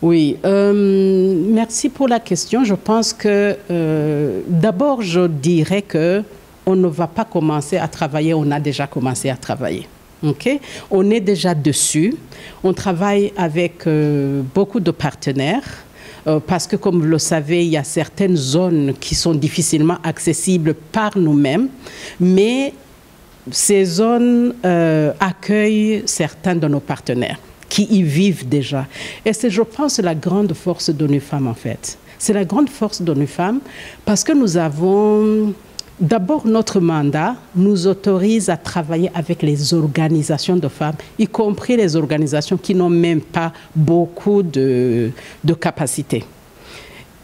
Oui, merci pour la question. Je pense que d'abord, je dirais que on ne va pas commencer à travailler, on a déjà commencé à travailler. Okay? On est déjà dessus. On travaille avec beaucoup de partenaires. Parce que, comme vous le savez, il y a certaines zones qui sont difficilement accessibles par nous-mêmes, mais ces zones accueillent certains de nos partenaires qui y vivent déjà. Et c'est, je pense, la grande force d'ONU Femmes, en fait. C'est la grande force d'ONU Femmes parce que nous avons... D'abord, notre mandat nous autorise à travailler avec les organisations de femmes, y compris les organisations qui n'ont même pas beaucoup de capacités.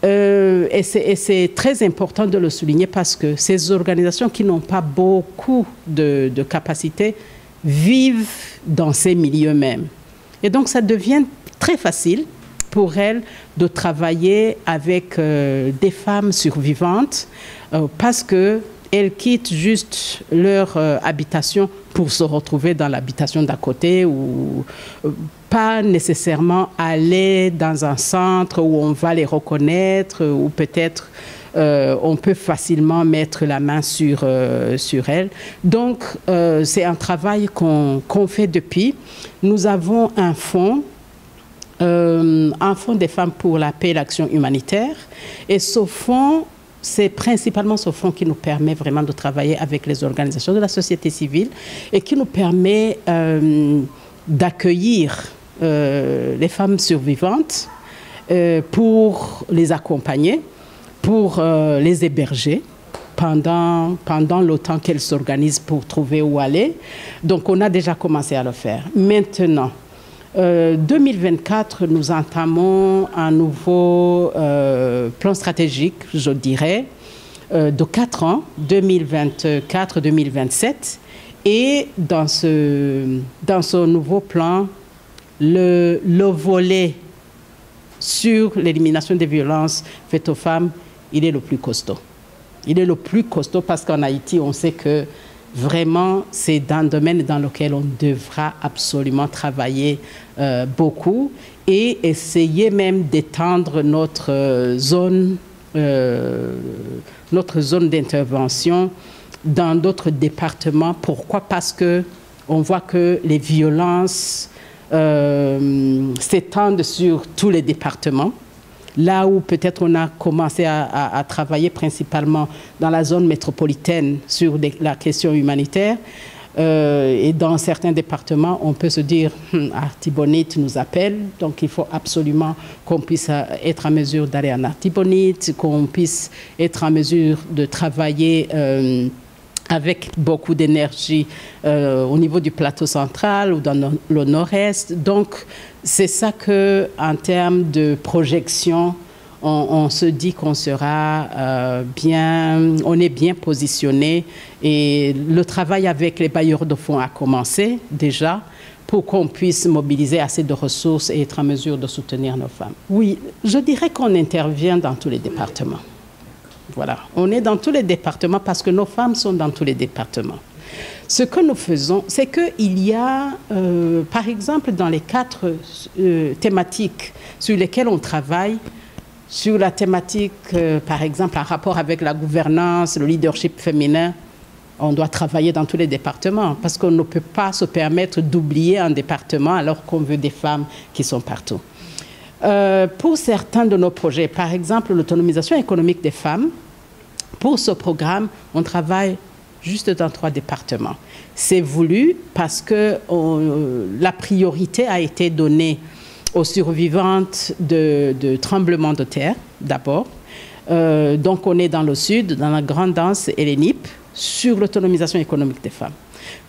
Et c'est très important de le souligner parce que ces organisations qui n'ont pas beaucoup de capacités vivent dans ces milieux mêmes. Et donc, ça devient très facile pour elles de travailler avec des femmes survivantes parce qu'elles quittent juste leur habitation pour se retrouver dans l'habitation d'à côté ou pas nécessairement aller dans un centre où on va les reconnaître ou peut-être on peut facilement mettre la main sur elles. Donc, c'est un travail qu'on fait depuis. Nous avons un fonds des femmes pour la paix et l'action humanitaire. Et ce fonds, c'est principalement ce fonds qui nous permet vraiment de travailler avec les organisations de la société civile et qui nous permet d'accueillir les femmes survivantes pour les accompagner, pour les héberger pendant le temps qu'elles s'organisent pour trouver où aller. Donc, on a déjà commencé à le faire. Maintenant, 2024, nous entamons un nouveau plan stratégique, je dirais, de 4 ans, 2024-2027. Et dans ce nouveau plan, le volet sur l'élimination des violences faites aux femmes, il est le plus costaud. Il est le plus costaud parce qu'en Haïti, on sait que vraiment, c'est un domaine dans lequel on devra absolument travailler beaucoup et essayer même d'étendre notre zone d'intervention dans d'autres départements. Pourquoi? Parce qu'on voit que les violences s'étendent sur tous les départements. Là où peut-être on a commencé à travailler principalement dans la zone métropolitaine sur la question humanitaire et dans certains départements, on peut se dire Artibonite nous appelle, donc il faut absolument qu'on puisse être en mesure d'aller en Artibonite, qu'on puisse être en mesure de travailler avec beaucoup d'énergie au niveau du plateau central ou dans le nord-est. Donc, c'est ça qu'en termes de projection, on se dit qu'on sera on est bien positionné. Et le travail avec les bailleurs de fonds a commencé déjà pour qu'on puisse mobiliser assez de ressources et être en mesure de soutenir nos femmes. Oui, je dirais qu'on intervient dans tous les départements. Voilà, on est dans tous les départements parce que nos femmes sont dans tous les départements. Ce que nous faisons, c'est qu'il y a, par exemple, dans les 4 thématiques sur lesquelles on travaille, sur la thématique, par exemple, en rapport avec la gouvernance, le leadership féminin, on doit travailler dans tous les départements parce qu'on ne peut pas se permettre d'oublier un département alors qu'on veut des femmes qui sont partout. Pour certains de nos projets, par exemple l'autonomisation économique des femmes, pour ce programme, on travaille juste dans 3 départements. C'est voulu parce que la priorité a été donnée aux survivantes de tremblements de terre, d'abord. Donc on est dans le sud, dans la Grande Anse et les NIP, sur l'autonomisation économique des femmes.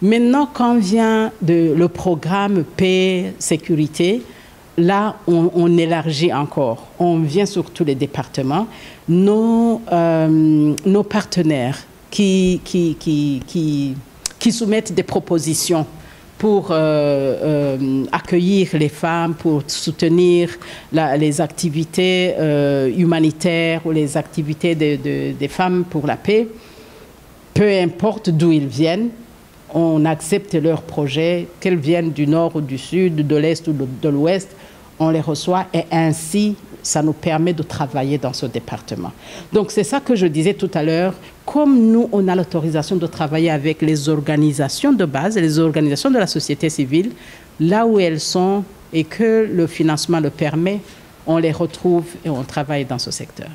Maintenant, quand vient le programme paix, sécurité, là, on élargit encore. On vient sur tous les départements. Nos partenaires qui soumettent des propositions pour accueillir les femmes, pour soutenir les activités humanitaires ou les activités des femmes pour la paix, peu importe d'où ils viennent, on accepte leurs projets, qu'elles viennent du nord ou du sud, de l'est ou de l'ouest, on les reçoit et ainsi, ça nous permet de travailler dans ce département. Donc, c'est ça que je disais tout à l'heure. Comme nous, on a l'autorisation de travailler avec les organisations de base, les organisations de la société civile, là où elles sont et que le financement le permet, on les retrouve et on travaille dans ce secteur.